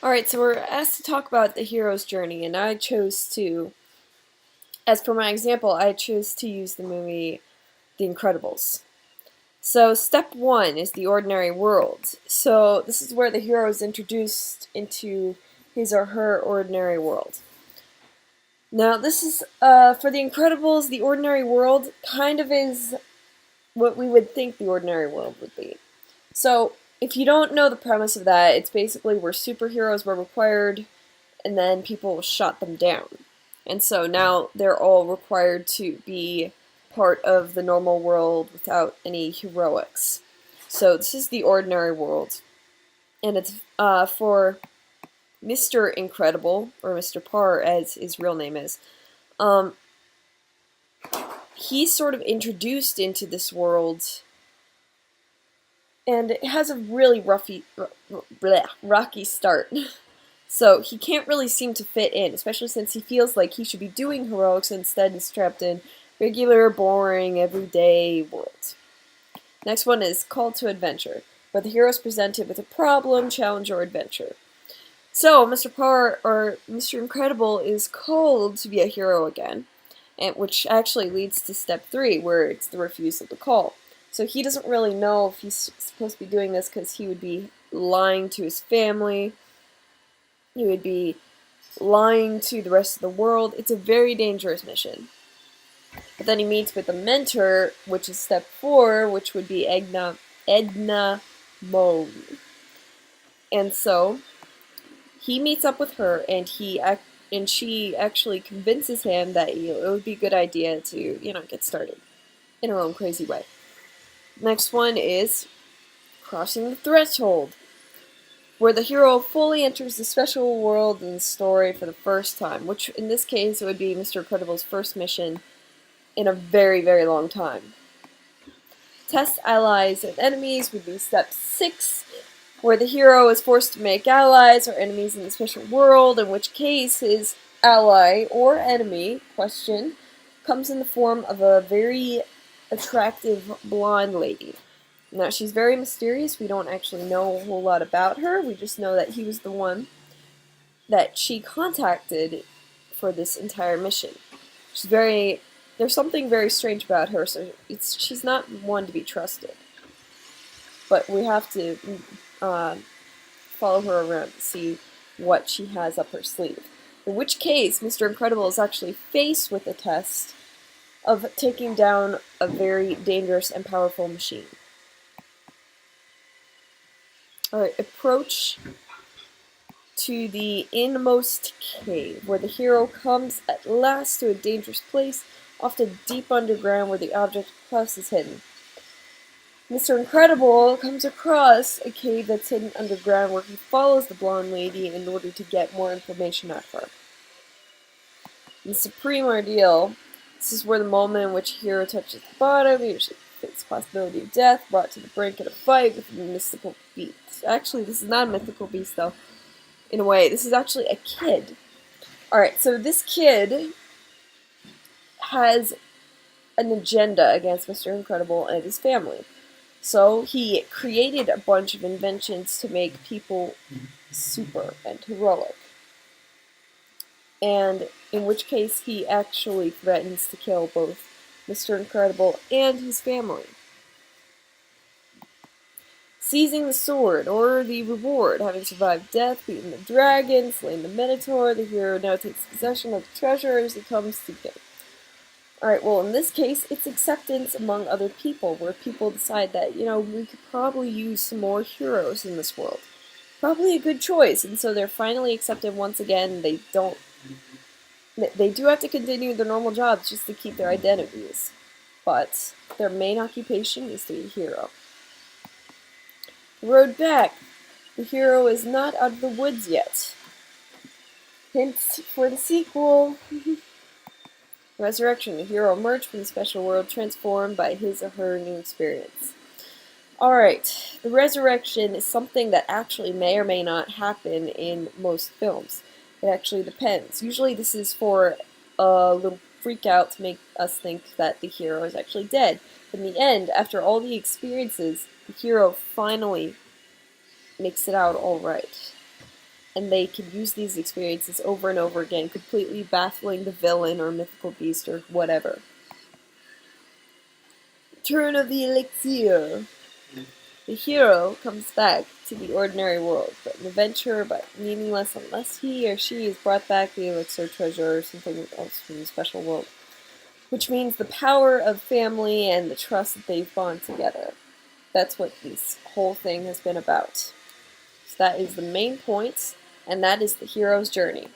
Alright, so we're asked to talk about the hero's journey, and I chose to, as for my example, I chose to use the movie The Incredibles. So, step one is the ordinary world. So, this is where the hero is introduced into his or her ordinary world. Now, this is, for The Incredibles, the ordinary world kind of is what we would think the ordinary world would be. So, if you don't know the premise of that, it's basically where superheroes were required and then people shot them down. And so now they're all required to be part of the normal world without any heroics. So this is the ordinary world. And it's for Mr. Incredible, or Mr. Parr as his real name is. He's sort of introduced into this world, and it has a really rocky start. So he can't really seem to fit in, especially since he feels like he should be doing heroics and instead is trapped in regular, boring, everyday world. Next one is Call to Adventure, where the hero is presented with a problem, challenge, or adventure. So Mr. Parr, or Mr. Incredible, is called to be a hero again, and which actually leads to step 3, where it's the refusal to call. So he doesn't really know if he's supposed to be doing this because he would be lying to his family. He would be lying to the rest of the world. It's a very dangerous mission. But then he meets with a mentor, which is step 4, which would be Edna Mode. And so he meets up with her, and she actually convinces him that it would be a good idea to, get started in her own crazy way. Next one is Crossing the Threshold, where the hero fully enters the special world in the story for the first time, which in this case it would be Mr. Incredible's first mission in a very, very long time. Test allies and enemies would be step 6, where the hero is forced to make allies or enemies in the special world, in which case his ally or enemy, comes in the form of a very attractive blonde lady. Now, she's very mysterious. We don't actually know a whole lot about her. We just know that he was the one that she contacted for this entire mission. There's something very strange about her, so she's not one to be trusted. But we have to follow her around to see what she has up her sleeve. In which case, Mr. Incredible is actually faced with the test of taking down a very dangerous and powerful machine. Alright, approach to the inmost cave, where the hero comes at last to a dangerous place, often deep underground where the object plus is hidden. Mr. Incredible comes across a cave that's hidden underground where he follows the blonde lady in order to get more information out of her. The Supreme Ordeal, this is where the moment in which the hero touches the bottom, he usually faces the possibility of death, brought to the brink in a fight with a mystical beast. Actually, this is not a mythical beast, though, in a way. This is actually a kid. Alright, so this kid has an agenda against Mr. Incredible and his family. So he created a bunch of inventions to make people super and heroic. And in which case he actually threatens to kill both Mr. Incredible and his family. Seizing the sword, or the reward. Having survived death, beaten the dragon, slain the Minotaur, the hero now takes possession of the treasure as he comes to him. Alright, well, in this case, it's acceptance among other people, where people decide that, we could probably use some more heroes in this world. Probably a good choice, and so they're finally accepted once again. They do have to continue their normal jobs just to keep their identities, but their main occupation is to be a hero. Road back. The hero is not out of the woods yet. Hints for the sequel. Resurrection. The hero emerged from the special world transformed by his or her new experience. Alright, the resurrection is something that actually may or may not happen in most films. It actually depends. Usually this is for a little freak out to make us think that the hero is actually dead. But in the end, after all the experiences, the hero finally makes it out alright. and they can use these experiences over and over again, completely baffling the villain or mythical beast or whatever. Turn of the elixir. The hero comes back to the ordinary world, but an adventurer, but meaningless unless he or she has brought back the elixir treasure or something else from the special world. Which means the power of family and the trust that they've bond together. That's what this whole thing has been about. So that is the main points, and that is the hero's journey.